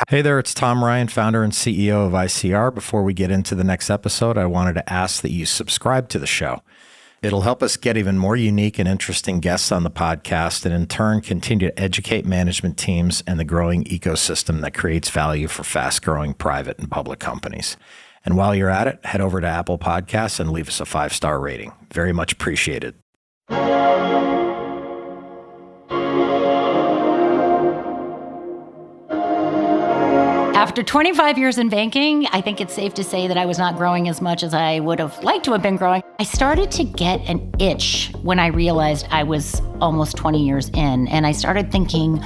Hey there, it's Tom Ryan, founder and CEO of ICR. Before we get into the next episode, I wanted to ask that you subscribe to the show. It'll help us get even more unique and interesting guests on the podcast and in turn continue to educate management teams and the growing ecosystem that creates value for fast-growing private and public companies. And while you're at it, head over to Apple Podcasts and leave us a 5-star rating. Very much appreciated. After 25 years in banking, I think it's safe to say that I was not growing as much as I would have liked to have been growing. I started to get an itch when I realized I was almost 20 years in, and I started thinking,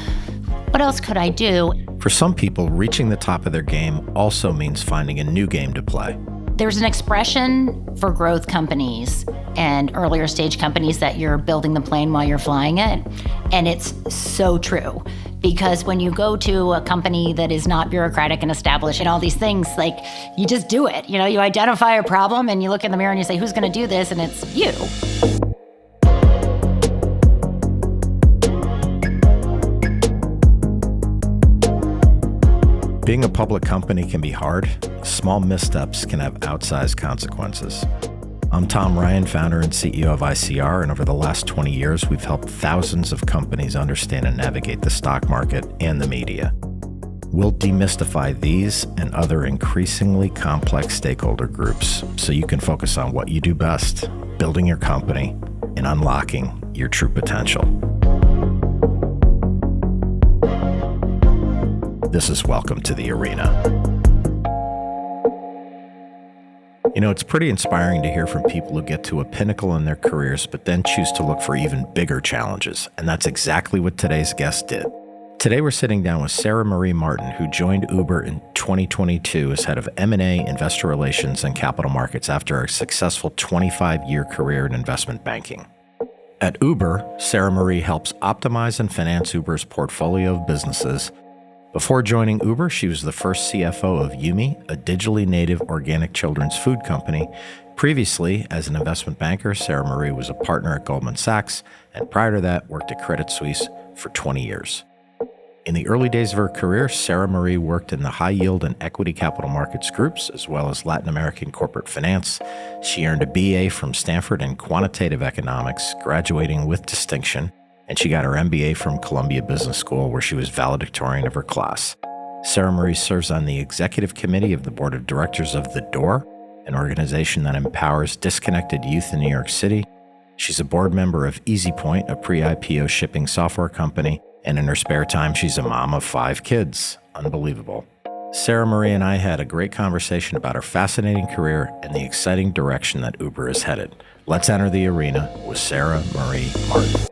what else could I do? For some people, reaching the top of their game also means finding a new game to play. There's an expression for growth companies and earlier stage companies that you're building the plane while you're flying it, and it's so true. Because when you go to a company that is not bureaucratic and established and all these things, like, you just do it. You know, you identify a problem and you look in the mirror and you say, who's going to do this? And it's you. Being a public company can be hard. Small missteps can have outsized consequences. I'm Tom Ryan, founder and CEO of ICR, and over the last 20 years, we've helped thousands of companies understand and navigate the stock market and the media. We'll demystify these and other increasingly complex stakeholder groups so you can focus on what you do best, building your company and unlocking your true potential. This is Welcome to the Arena. You know, it's pretty inspiring to hear from people who get to a pinnacle in their careers, but then choose to look for even bigger challenges. And that's exactly what today's guest did. Today, we're sitting down with Sarah Marie Martin, who joined Uber in 2022 as head of M&A, investor relations, and capital markets after a successful 25-year career in investment banking. At Uber, Sarah Marie helps optimize and finance Uber's portfolio of businesses. Before joining Uber, she was the first CFO of Yumi, a digitally native organic children's food company. Previously, as an investment banker, Sarah Marie was a partner at Goldman Sachs, and prior to that, worked at Credit Suisse for 20 years. In the early days of her career, Sarah Marie worked in the high yield and equity capital markets groups, as well as Latin American corporate finance. She earned a BA from Stanford in Quantitative Economics, graduating with distinction, and she got her MBA from Columbia Business School, where she was valedictorian of her class. Sarah Marie serves on the executive committee of the board of directors of The Door, an organization that empowers disconnected youth in New York City. She's a board member of EasyPoint, a pre-IPO shipping software company, and in her spare time, she's a mom of 5 kids. Unbelievable. Sarah Marie and I had a great conversation about her fascinating career and the exciting direction that Uber is headed. Let's enter the arena with Sarah Marie Martin.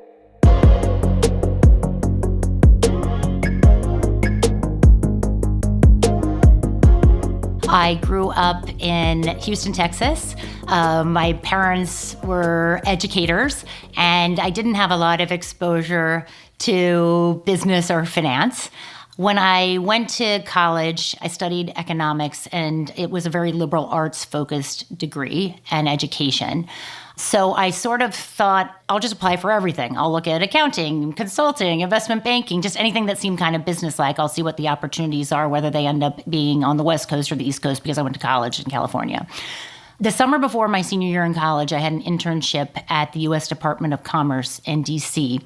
I grew up in Houston, Texas. My parents were educators, and I didn't have a lot of exposure to business or finance. When I went to college, I studied economics, and it was a very liberal arts-focused degree and education. So I sort of thought, I'll just apply for everything. I'll look at accounting, consulting, investment banking, just anything that seemed kind of business-like. I'll see what the opportunities are, whether they end up being on the West Coast or the East Coast, because I went to college in California. The summer before my senior year in college, I had an internship at the U.S. Department of Commerce in D.C.,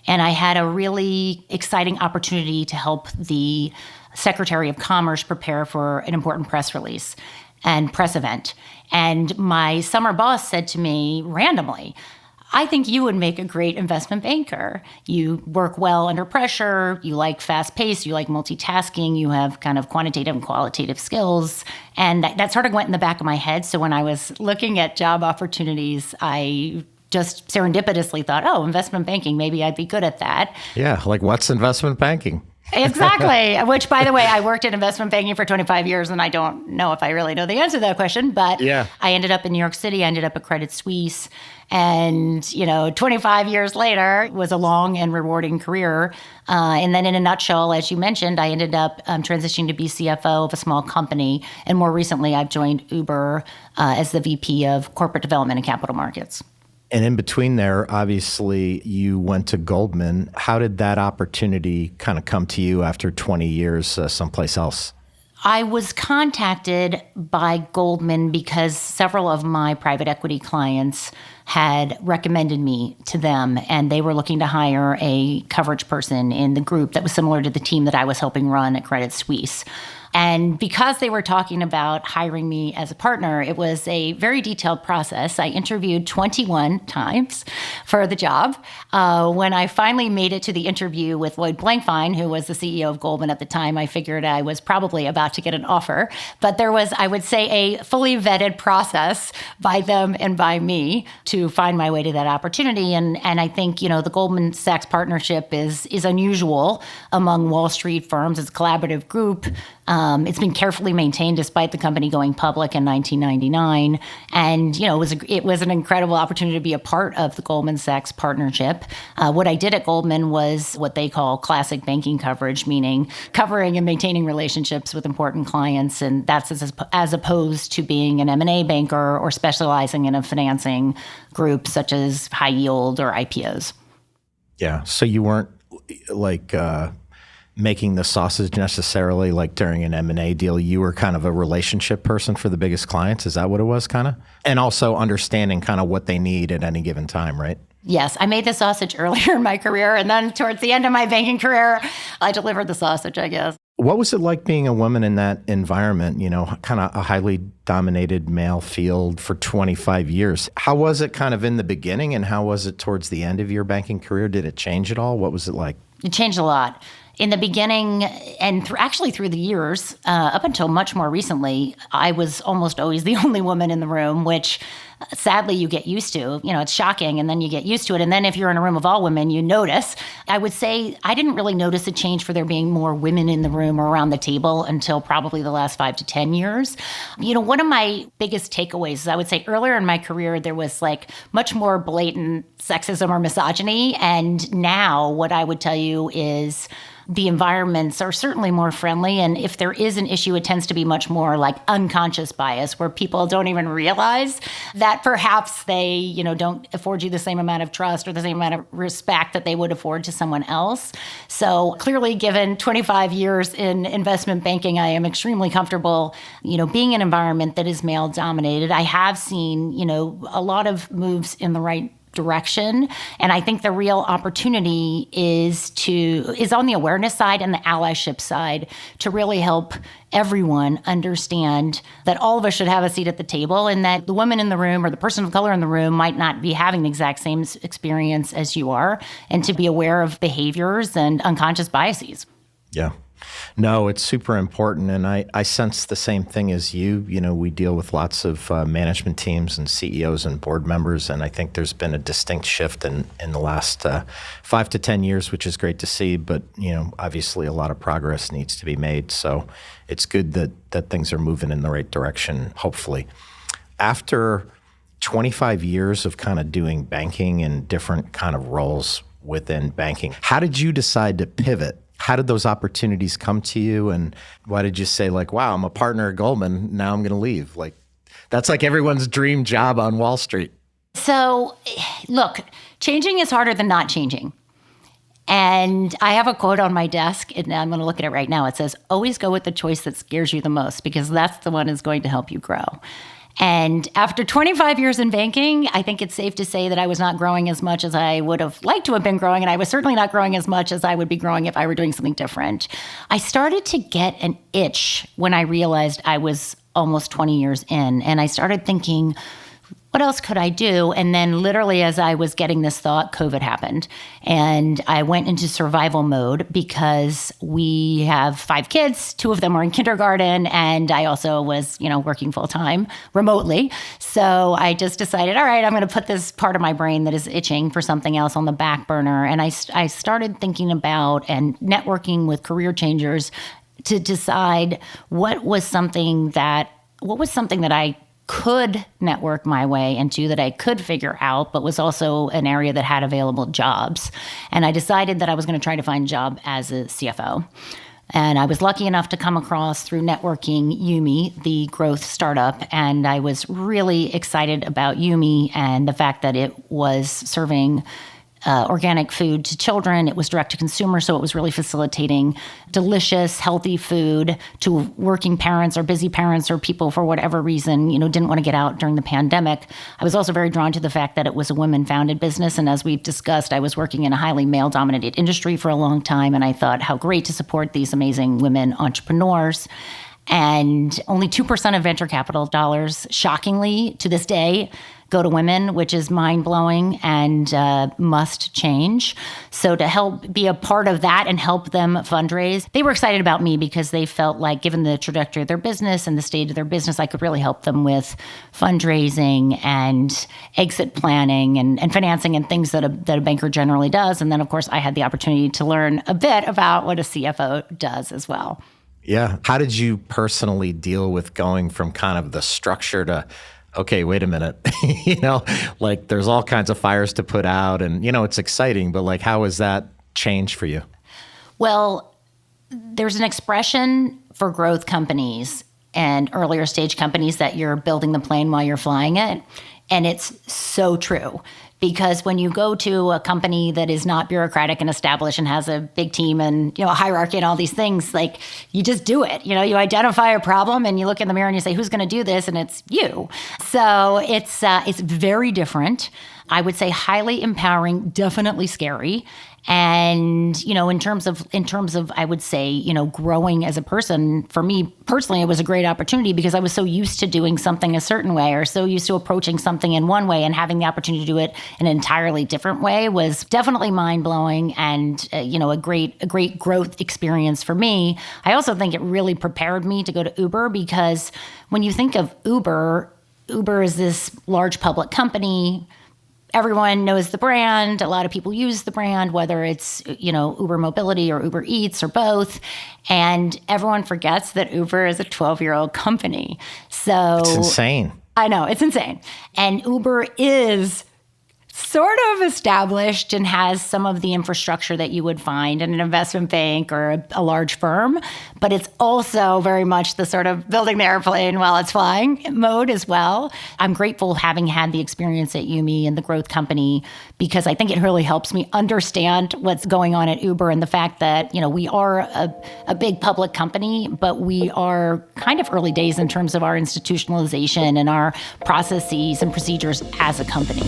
and I had a really exciting opportunity to help the Secretary of Commerce prepare for an important press release and press event. And my summer boss said to me randomly, I think you would make a great investment banker. You work well under pressure, you like fast pace, you like multitasking, you have kind of quantitative and qualitative skills. And that sort of went in the back of my head. So when I was looking at job opportunities, I just serendipitously thought, oh, investment banking, maybe I'd be good at that. Yeah, like what's investment banking? Exactly. Which, by the way, I worked in investment banking for 25 years, and I don't know if I really know the answer to that question, but yeah. I ended up in New York City. I ended up at Credit Suisse. And, 25 years later, it was a long and rewarding career. And then in a nutshell, as you mentioned, I ended up transitioning to be CFO of a small company. And more recently, I've joined Uber as the VP of Corporate Development and Capital Markets. And in between there, obviously, you went to Goldman. How did that opportunity kind of come to you after 20 years someplace else? I was contacted by Goldman because several of my private equity clients had recommended me to them, and they were looking to hire a coverage person in the group that was similar to the team that I was helping run at Credit Suisse. And because they were talking about hiring me as a partner, it was a very detailed process. I interviewed 21 times for the job. When I finally made it to the interview with Lloyd Blankfein, who was the CEO of Goldman at the time, I figured I was probably about to get an offer. But there was, I would say, a fully vetted process by them and by me to find my way to that opportunity. And I think, the Goldman Sachs partnership is unusual among Wall Street firms. It's a collaborative group. It's been carefully maintained despite the company going public in 1999. And, it was an incredible opportunity to be a part of the Goldman Sachs partnership. What I did at Goldman was what they call classic banking coverage, meaning covering and maintaining relationships with important clients. And that's as opposed to being an M&A banker or specializing in a financing group such as high yield or IPOs. Yeah. So you weren't making the sausage necessarily like during an M&A deal. You were kind of a relationship person for the biggest clients. Is that what it was kind of? And also understanding kind of what they need at any given time, right? Yes, I made the sausage earlier in my career. And then towards the end of my banking career, I delivered the sausage, I guess. What was it like being a woman in that environment, kind of a highly dominated male field for 25 years? How was it kind of in the beginning, and how was it towards the end of your banking career? Did it change at all? What was it like? It changed a lot. In the beginning, and through the years, up until much more recently, I was almost always the only woman in the room, which sadly you get used to. It's shocking, and then you get used to it. And then if you're in a room of all women, you notice. I would say I didn't really notice a change for there being more women in the room or around the table until probably the last 5 to 10 years. One of my biggest takeaways is I would say earlier in my career, there was much more blatant sexism or misogyny. And now what I would tell you is the environments are certainly more friendly. And if there is an issue, it tends to be much more unconscious bias, where people don't even realize that perhaps they, don't afford you the same amount of trust or the same amount of respect that they would afford to someone else. So clearly, given 25 years in investment banking, I am extremely comfortable, being in an environment that is male dominated. I have seen, a lot of moves in the right direction. And I think the real opportunity is on the awareness side and the allyship side to really help everyone understand that all of us should have a seat at the table, and that the woman in the room or the person of color in the room might not be having the exact same experience as you are, and to be aware of behaviors and unconscious biases. Yeah. No, it's super important. And I sense the same thing as you. We deal with lots of management teams and CEOs and board members. And I think there's been a distinct shift in the last 5 to 10 years, which is great to see. But, obviously a lot of progress needs to be made. So it's good that things are moving in the right direction, hopefully. After 25 years of kind of doing banking and different kind of roles within banking, how did you decide to pivot? How did those opportunities come to you? And why did you say wow, I'm a partner at Goldman, now I'm going to leave? That's everyone's dream job on Wall Street. So look, changing is harder than not changing. And I have a quote on my desk, and I'm going to look at it right now. It says, always go with the choice that scares you the most, because that's the one that's going to help you grow. And after 25 years in banking, I think it's safe to say that I was not growing as much as I would have liked to have been growing. And I was certainly not growing as much as I would be growing if I were doing something different. I started to get an itch when I realized I was almost 20 years in. And I started thinking, what else could I do? And then literally as I was getting this thought, COVID happened. And I went into survival mode because we have 5 kids. 2 of them were in kindergarten. And I also was, working full time remotely. So I just decided, all right, I'm going to put this part of my brain that is itching for something else on the back burner. And I started thinking about and networking with career changers to decide what was something that I could network my way into, that I could figure out, but was also an area that had available jobs. And I decided that I was going to try to find a job as a CFO. And I was lucky enough to come across through networking Yumi, the growth startup. And I was really excited about Yumi and the fact that it was serving organic food to children. It was direct to consumer, so it was really facilitating delicious, healthy food to working parents or busy parents or people for whatever reason, didn't want to get out during the pandemic. I was also very drawn to the fact that it was a women-founded business, and as we've discussed, I was working in a highly male-dominated industry for a long time, and I thought how great to support these amazing women entrepreneurs. And only 2% of venture capital dollars, shockingly, to this day, go to women, which is mind-blowing and must change. So to help be a part of that and help them fundraise, they were excited about me because they felt like, given the trajectory of their business and the state of their business, I could really help them with fundraising and exit planning and financing and things that a banker generally does. And then, of course, I had the opportunity to learn a bit about what a CFO does as well. Yeah. How did you personally deal with going from kind of the structure to, okay, wait a minute, like there's all kinds of fires to put out and, it's exciting, but like, how has that changed for you? Well, there's an expression for growth companies and earlier stage companies that you're building the plane while you're flying it. And it's so true. Because when you go to a company that is not bureaucratic and established and has a big team and a hierarchy and all these things, like you just do it. You identify a problem and you look in the mirror and you say, "Who's going to do this?" And it's you. So it's very different. I would say highly empowering, definitely scary. And, in terms of, I would say, growing as a person, for me personally, it was a great opportunity because I was so used to doing something a certain way or so used to approaching something in one way, and having the opportunity to do it in an entirely different way was definitely mind blowing and, a great growth experience for me. I also think it really prepared me to go to Uber because when you think of Uber is this large public company. Everyone knows the brand. A lot of people use the brand, whether it's, Uber Mobility or Uber Eats or both. And everyone forgets that Uber is a 12-year-old company. So it's insane. I know, it's insane. And Uber is sort of established and has some of the infrastructure that you would find in an investment bank or a large firm, but it's also very much the sort of building the airplane while it's flying mode as well. I'm grateful having had the experience at Yumi and the growth company because I think it really helps me understand what's going on at Uber and the fact that, we are a big public company, but we are kind of early days in terms of our institutionalization and our processes and procedures as a company.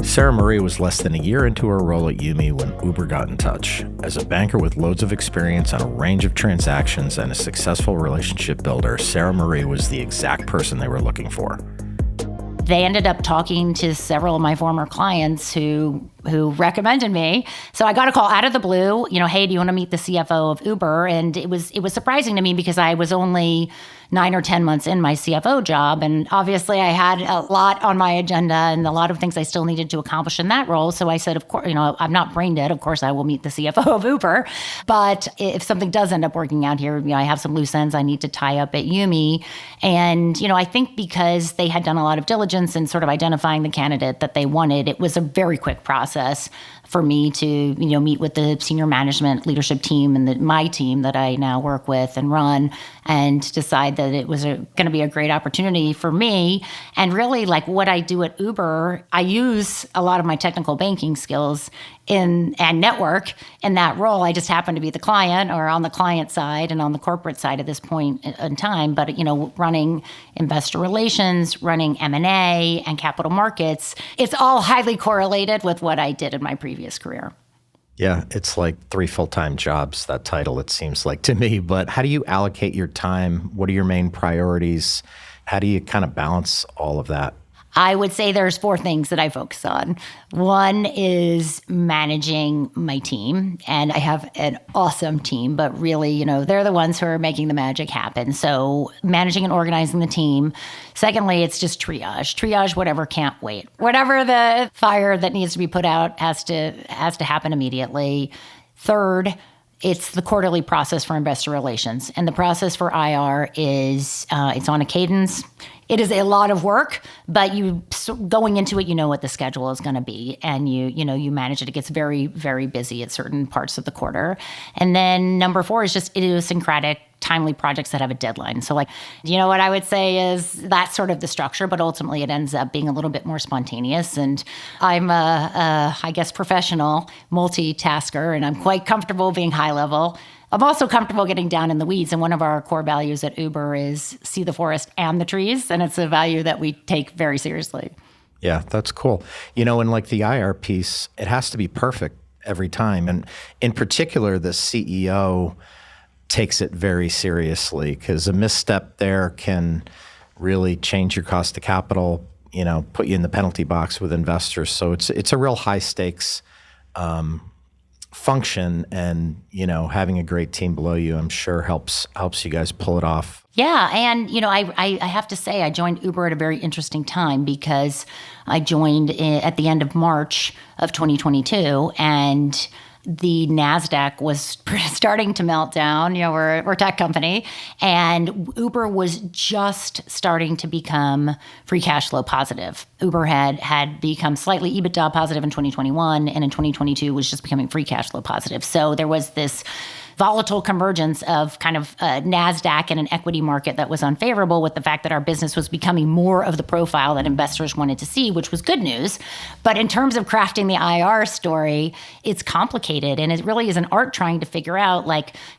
Sarah Marie was less than a year into her role at Yumi when Uber got in touch. As a banker with loads of experience on a range of transactions and a successful relationship builder, Sarah Marie was the exact person they were looking for. They ended up talking to several of my former clients who recommended me. So I got a call out of the blue, "Hey, do you want to meet the CFO of Uber?" And it was surprising to me because I was only 9 or 10 months in my CFO job. And obviously I had a lot on my agenda and a lot of things I still needed to accomplish in that role. So I said, of course, I'm not brain dead. Of course I will meet the CFO of Uber. But if something does end up working out here, I have some loose ends I need to tie up at Yumi. And, I think because they had done a lot of diligence in sort of identifying the candidate that they wanted, it was a very quick process for me to, meet with the senior management leadership team and my team that I now work with and run and decide that it was going to be a great opportunity for me. And really, like what I do at Uber, I use a lot of my technical banking skills and network in that role. I just happen to be the client or on the client side and on the corporate side at this point in time. But, running investor relations, running M&A and capital markets, it's all highly correlated with what I did in my previous career. Yeah, it's like 3 full-time jobs, that title, it seems like to me. But how do you allocate your time? What are your main priorities? How do you kind of balance all of that? I would say there's 4 things that I focus on. One is managing my team, and I have an awesome team, but really, they're the ones who are making the magic happen. So managing and organizing the team. Secondly, it's just triage whatever can't wait. Whatever the fire that needs to be put out has to happen immediately. Third, it's the quarterly process for investor relations. And the process for IR is, it's on a cadence. it is a lot of work, but going into it, you know what the schedule is going to be, and you manage it. It gets very, very busy at certain parts of the quarter. And then number 4 is just idiosyncratic, timely projects that have a deadline. So what I would say is that's sort of the structure, but ultimately it ends up being a little bit more spontaneous. And I'm I guess, professional multitasker, and I'm quite comfortable being high level. I'm also comfortable getting down in the weeds. And one of our core values at Uber is see the forest and the trees. And it's a value that we take very seriously. Yeah, that's cool. In the IR piece, it has to be perfect every time. And in particular, the CEO takes it very seriously, because a misstep there can really change your cost of capital, put you in the penalty box with investors. So it's a real high stakes function, and having a great team below you, I'm sure helps you guys pull it off. Yeah, and I have to say I joined Uber at a very interesting time, because I joined at the end of March of 2022, and the NASDAQ was starting to melt down. We're a tech company, and Uber was just starting to become free cash flow positive. Uber had become slightly EBITDA positive in 2021, and in 2022 was just becoming free cash flow positive. So there was this volatile convergence of kind of NASDAQ and an equity market that was unfavorable, with the fact that our business was becoming more of the profile that investors wanted to see, which was good news. But in terms of crafting the IR story, it's complicated. And it really is an art trying to figure out,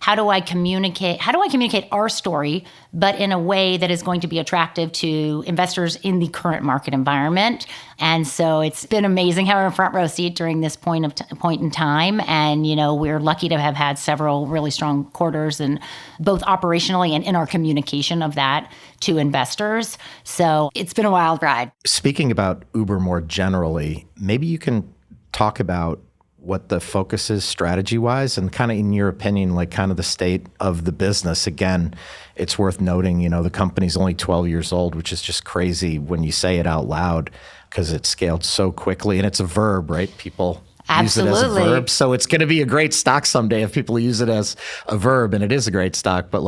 how do I communicate our story, but in a way that is going to be attractive to investors in the current market environment. And so it's been amazing having a front row seat during this point in time. And, we're lucky to have had several really strong quarters, and both operationally and in our communication of that to investors. So it's been a wild ride. Speaking about Uber more generally, maybe you can talk about what the focus is strategy-wise, and kind of in your opinion, kind of the state of the business. Again, it's worth noting, the company's only 12 years old, which is just crazy when you say it out loud, because it scaled so quickly. And it's a verb, right? People Absolutely. use it as a verb. So it's going to be a great stock someday if people use it as a verb, and it is a great stock, but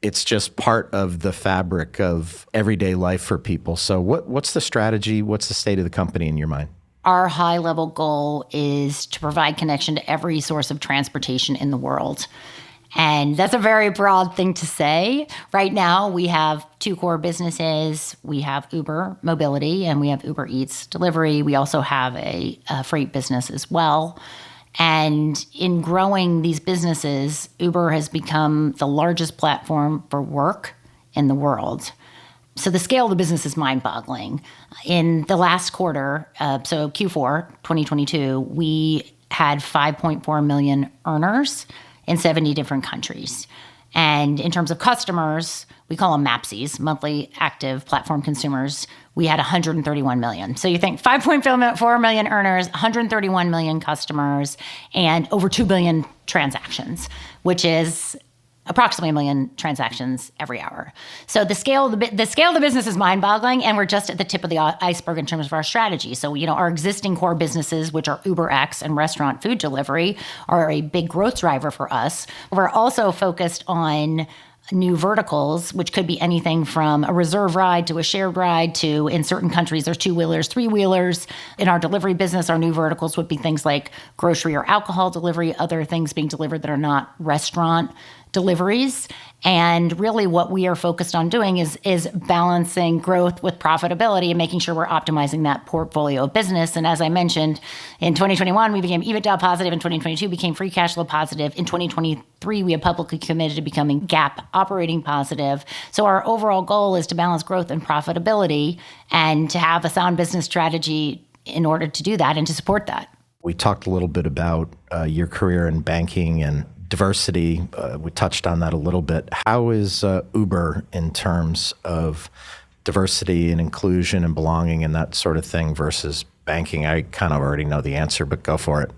it's just part of the fabric of everyday life for people. So what's the strategy? What's the state of the company in your mind? Our high-level goal is to provide connection to every source of transportation in the world. And that's a very broad thing to say. Right now, we have 2 core businesses. We have Uber Mobility, and we have Uber Eats Delivery. We also have a freight business as well. And in growing these businesses, Uber has become the largest platform for work in the world. So the scale of the business is mind-boggling. In the last quarter, so Q4 2022, we had 5.4 million earners in 70 different countries. And in terms of customers, we call them MAPCs, monthly active platform consumers. We had 131 million. So you think 5.4 million earners, 131 million customers, and over 2 billion transactions, which is approximately 1 million transactions every hour. So the scale of the business is mind-boggling, and we're just at the tip of the iceberg in terms of our strategy. So, our existing core businesses, which are UberX and restaurant food delivery, are a big growth driver for us. We're also focused on new verticals, which could be anything from a reserve ride to a shared ride to, in certain countries, there's 2-wheelers, 3-wheelers. In our delivery business, our new verticals would be things like grocery or alcohol delivery, other things being delivered that are not restaurant deliveries. And really what we are focused on doing is balancing growth with profitability and making sure we're optimizing that portfolio of business. And as I mentioned, in 2021, we became EBITDA positive. In 2022, became free cash flow positive. In 2023, we have publicly committed to becoming GAAP operating positive. So our overall goal is to balance growth and profitability, and to have a sound business strategy in order to do that and to support that. We talked a little bit about your career in banking and diversity. We touched on that a little bit. How is Uber in terms of diversity and inclusion and belonging and that sort of thing versus banking? I kind of already know the answer, but go for it.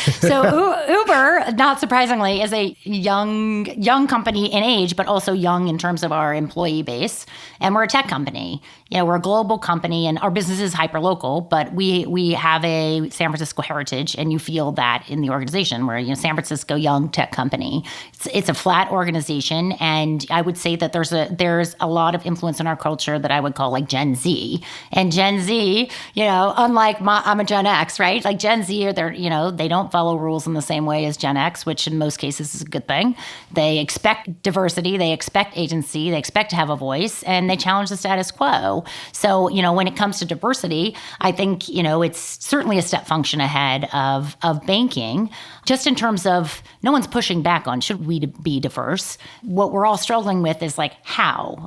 So Uber, not surprisingly, is a young company in age, but also young in terms of our employee base. And we're a tech company. we're a global company and our business is hyper-local, but we have a San Francisco heritage, and you feel that in the organization. We're, San Francisco young tech company. It's a flat organization, and I would say that there's a lot of influence in our culture that I would call like Gen Z. And Gen Z, unlike I'm a Gen X, right? Like Gen Z, they don't follow rules in the same way as Gen X, which in most cases is a good thing. They expect diversity, they expect agency, they expect to have a voice, and they challenge the status quo. So, when it comes to diversity, I think, it's certainly a step function ahead of banking, just in terms of no one's pushing back on should we be diverse. What we're all struggling with is how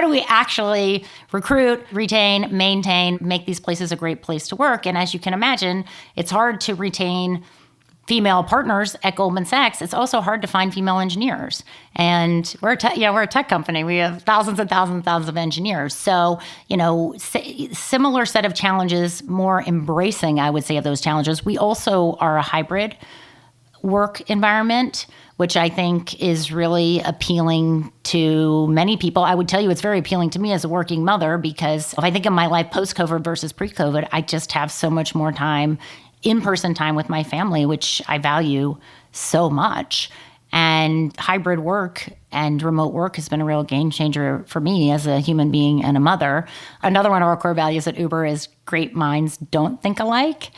do we actually recruit, retain, maintain, make these places a great place to work? And as you can imagine, it's hard to retain female partners at Goldman Sachs. It's also hard to find female engineers. And we're a tech company. We have thousands and thousands and thousands of engineers. So, similar set of challenges, more embracing, I would say, of those challenges. We also are a hybrid work environment, which I think is really appealing to many people. I would tell you it's very appealing to me as a working mother, because if I think of my life post-COVID versus pre-COVID, I just have so much more time, in-person time with my family, which I value so much. And hybrid work and remote work has been a real game changer for me as a human being and a mother. Another one of our core values at Uber is great minds don't think alike.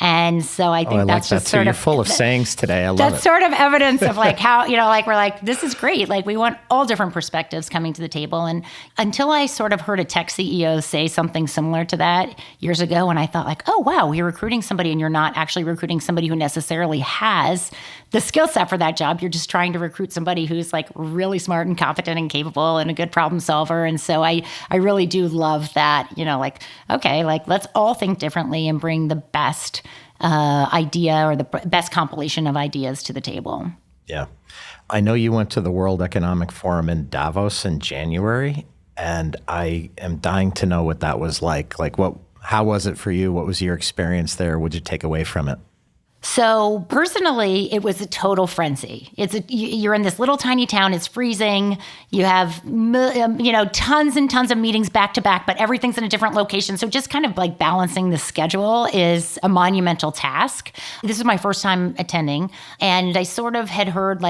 And so I think that's just sort of... You're full of sayings today. I love it. That's sort of evidence of how, we're like, this is great. We want all different perspectives coming to the table. And until I sort of heard a tech CEO say something similar to that years ago, and I thought oh, wow, you're recruiting somebody and you're not actually recruiting somebody who necessarily has the skill set for that job. You're just trying to recruit somebody who's really smart and competent and capable and a good problem solver. And so I really do love that, okay, let's all think differently and bring the best idea or the best compilation of ideas to the table. Yeah. I know you went to the World Economic Forum in Davos in January, and I am dying to know what that was like. How was it for you? What was your experience there? What did you take away from it? So personally, it was a total frenzy. You're in this little tiny town. It's freezing. You have, tons and tons of meetings back to back, but everything's in a different location. So just kind of balancing the schedule is a monumental task. This is my first time attending, and I sort of had heard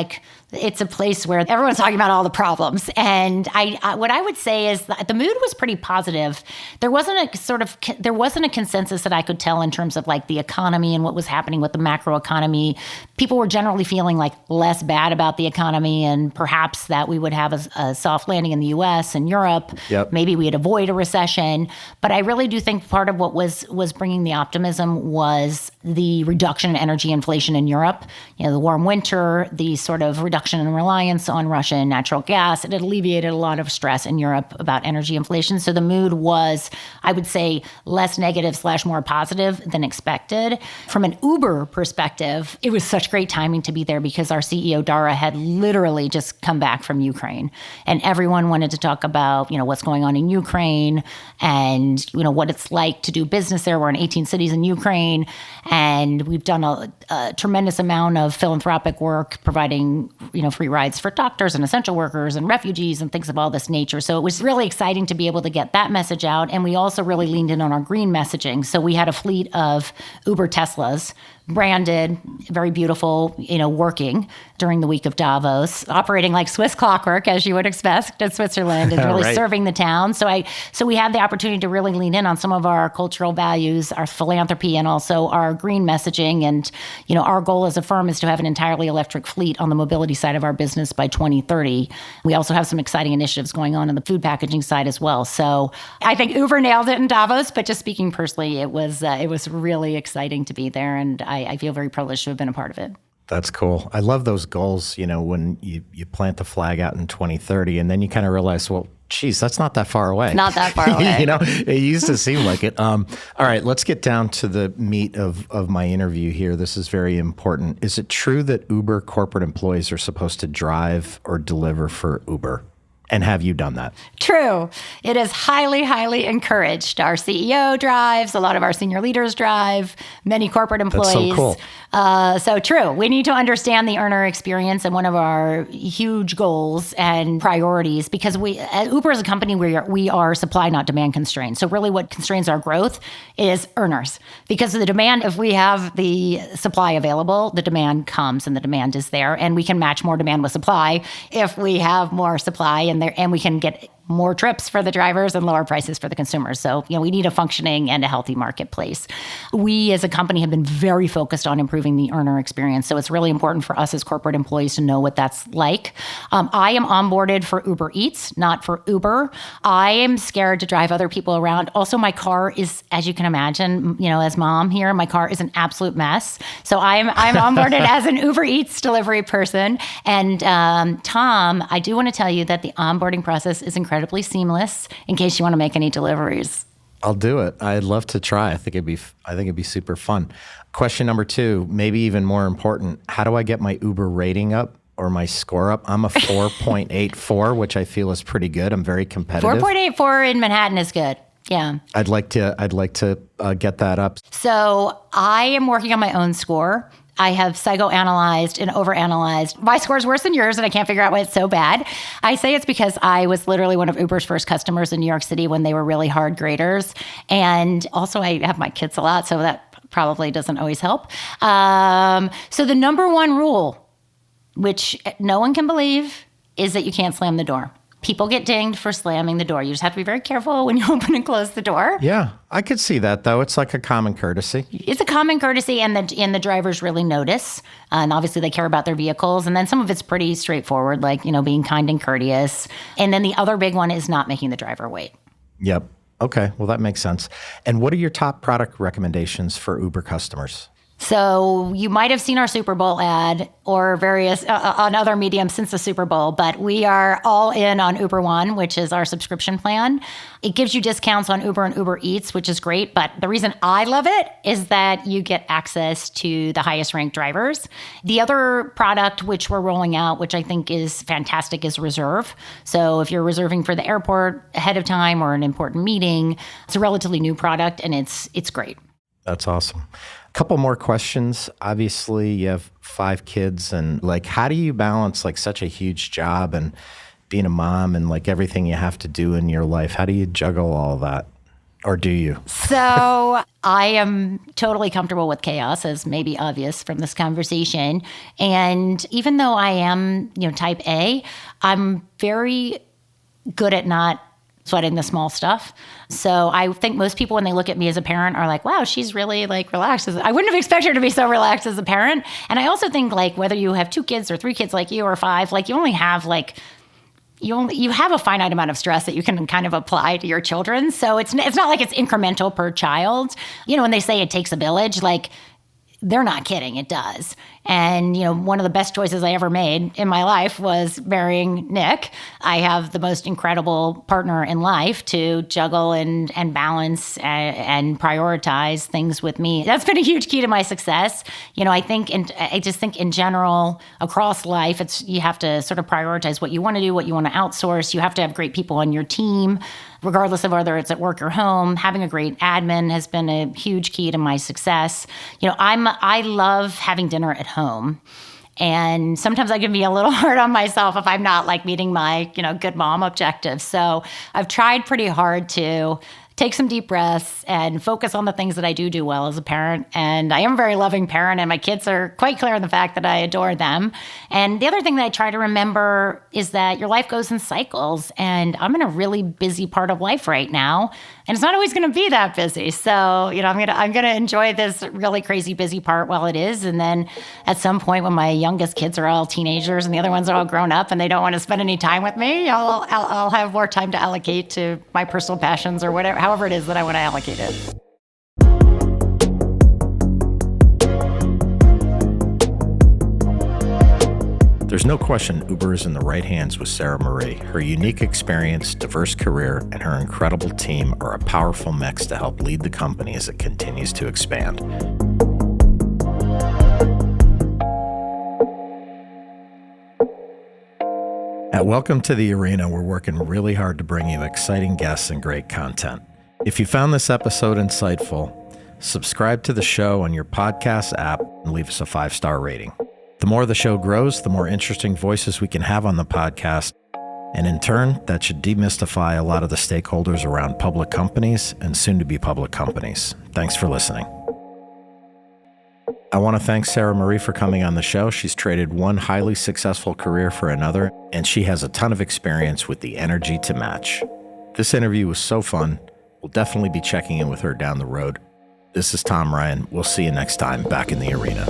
it's a place where everyone's talking about all the problems. And what I would say is that the mood was pretty positive. There wasn't a consensus that I could tell in terms of the economy and what was happening with the macro economy. People were generally feeling less bad about the economy, and perhaps that we would have a soft landing in the US and Europe. Yep. Maybe we'd avoid a recession. But I really do think part of what was bringing the optimism was the reduction in energy inflation in Europe. The warm winter, the sort of reduction in reliance on Russian natural gas. It had alleviated a lot of stress in Europe about energy inflation. So the mood was, I would say, less negative / more positive than expected. From an Uber perspective, it was such great timing to be there because our CEO, Dara, had literally just come back from Ukraine. And everyone wanted to talk about, what's going on in Ukraine and, what it's like to do business there. We're in 18 cities in Ukraine. And we've done a tremendous amount of philanthropic work providing, free rides for doctors and essential workers and refugees and things of all this nature. So it was really exciting to be able to get that message out. And we also really leaned in on our green messaging. So we had a fleet of Uber Teslas, branded, very beautiful, working during the week of Davos, operating like Swiss clockwork, as you would expect in Switzerland, and really right. serving the town. So we had the opportunity to really lean in on some of our cultural values, our philanthropy, and also our green messaging. And, our goal as a firm is to have an entirely electric fleet on the mobility side of our business by 2030. We also have some exciting initiatives going on the food packaging side as well. So I think Uber nailed it in Davos, but just speaking personally, it was really exciting to be there. And I feel very privileged to have been a part of it. That's cool. I love those goals, when you plant the flag out in 2030 and then you kind of realize, well, geez, that's not that far away. Not that far away. It used to seem like it. All right, let's get down to the meat of my interview here. This is very important. Is it true that Uber corporate employees are supposed to drive or deliver for Uber? And have you done that? True. It is highly, highly encouraged. Our CEO drives, a lot of our senior leaders drive, many corporate employees. That's so cool. So true. We need to understand the earner experience, and one of our huge goals and priorities, because Uber is a company where we are supply, not demand constrained. So really what constrains our growth is earners. Because of the demand, if we have the supply available, the demand comes and the demand is there. And we can match more demand with supply if we have more supply and we can get more trips for the drivers and lower prices for the consumers. So, we need a functioning and a healthy marketplace. We as a company have been very focused on improving the earner experience. So it's really important for us as corporate employees to know what that's like. I am onboarded for Uber Eats, not for Uber. I am scared to drive other people around. Also, my car is, as you can imagine, as mom here, my car is an absolute mess. So I'm onboarded as an Uber Eats delivery person. And Tom, I do want to tell you that the onboarding process is incredibly seamless in case you want to make any deliveries. I'll do it. I'd love to try. I think it'd be super fun. Question number 2, maybe even more important. How do I get my Uber rating up or my score up? I'm a 4.84, which I feel is pretty good. I'm very competitive. 4.84 in Manhattan is good. Yeah. I'd like to get that up. So I am working on my own score. I have psychoanalyzed and overanalyzed. My score is worse than yours, and I can't figure out why it's so bad. I say it's because I was literally one of Uber's first customers in New York City when they were really hard graders. And also I have my kids a lot, so that probably doesn't always help. So the number one rule, which no one can believe, is that you can't slam the door. People get dinged for slamming the door. You just have to be very careful when you open and close the door. Yeah, I could see that, though. It's like a common courtesy. It's a common courtesy, and the drivers really notice. And obviously, they care about their vehicles. And then some of it's pretty straightforward, like, being kind and courteous. And then the other big one is not making the driver wait. Yep. Okay, well, that makes sense. And what are your top product recommendations for Uber customers? So you might have seen our Super Bowl ad or various on other mediums since the Super Bowl, but we are all in on Uber One, which is our subscription plan. It gives you discounts on Uber and Uber Eats, which is great. But the reason I love it is that you get access to the highest ranked drivers. The other product which we're rolling out, which I think is fantastic, is Reserve. So if you're reserving for the airport ahead of time or an important meeting, it's a relatively new product and it's great. That's awesome. A couple more questions. Obviously, you have 5 kids, and how do you balance such a huge job and being a mom and everything you have to do in your life? How do you juggle all that? Or do you? So I am totally comfortable with chaos, as may be obvious from this conversation. And even though I am, type A, I'm very good at not sweating the small stuff. So I think most people, when they look at me as a parent, are like, wow, she's really relaxed. I wouldn't have expected her to be so relaxed as a parent. And I also think whether you have 2 kids or 3 kids like you or 5, you only have you have a finite amount of stress that you can kind of apply to your children. So it's not like it's incremental per child. When they say it takes a village, they're not kidding. It does. And, one of the best choices I ever made in my life was marrying Nick. I have the most incredible partner in life to juggle and balance and prioritize things with me. That's been a huge key to my success. I just think in general, across life, you have to sort of prioritize what you want to do, what you want to outsource. You have to have great people on your team, regardless of whether it's at work or home. Having a great admin has been a huge key to my success. I love having dinner at home. And sometimes I can be a little hard on myself if I'm not meeting my, good mom objectives. So I've tried pretty hard to take some deep breaths and focus on the things that I do well as a parent. And I am a very loving parent, and my kids are quite clear on the fact that I adore them. And the other thing that I try to remember is that your life goes in cycles, and I'm in a really busy part of life right now, and it's not always going to be that busy. So, I'm gonna enjoy this really crazy busy part while it is, and then at some point when my youngest kids are all teenagers and the other ones are all grown up and they don't want to spend any time with me, I'll have more time to allocate to my personal passions or whatever, however it is that I want to allocate it. There's no question Uber is in the right hands with Sarah Marie. Her unique experience, diverse career, and her incredible team are a powerful mix to help lead the company as it continues to expand. At Welcome to the arena. We're working really hard to bring you exciting guests and great content. If you found this episode insightful, subscribe to the show on your podcast app and leave us a 5-star rating. The more the show grows, the more interesting voices we can have on the podcast. And in turn, that should demystify a lot of the stakeholders around public companies and soon-to-be public companies. Thanks for listening. I want to thank Sarah Marie for coming on the show. She's traded one highly successful career for another, and she has a ton of experience with the energy to match. This interview was so fun. We'll definitely be checking in with her down the road. This is Tom Ryan. We'll see you next time back in the arena.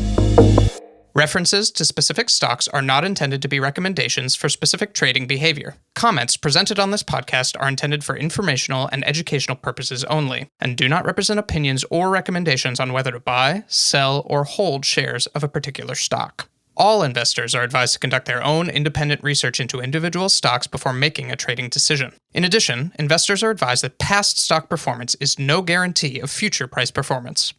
References to specific stocks are not intended to be recommendations for specific trading behavior. Comments presented on this podcast are intended for informational and educational purposes only, and do not represent opinions or recommendations on whether to buy, sell, or hold shares of a particular stock. All investors are advised to conduct their own independent research into individual stocks before making a trading decision. In addition, investors are advised that past stock performance is no guarantee of future price performance.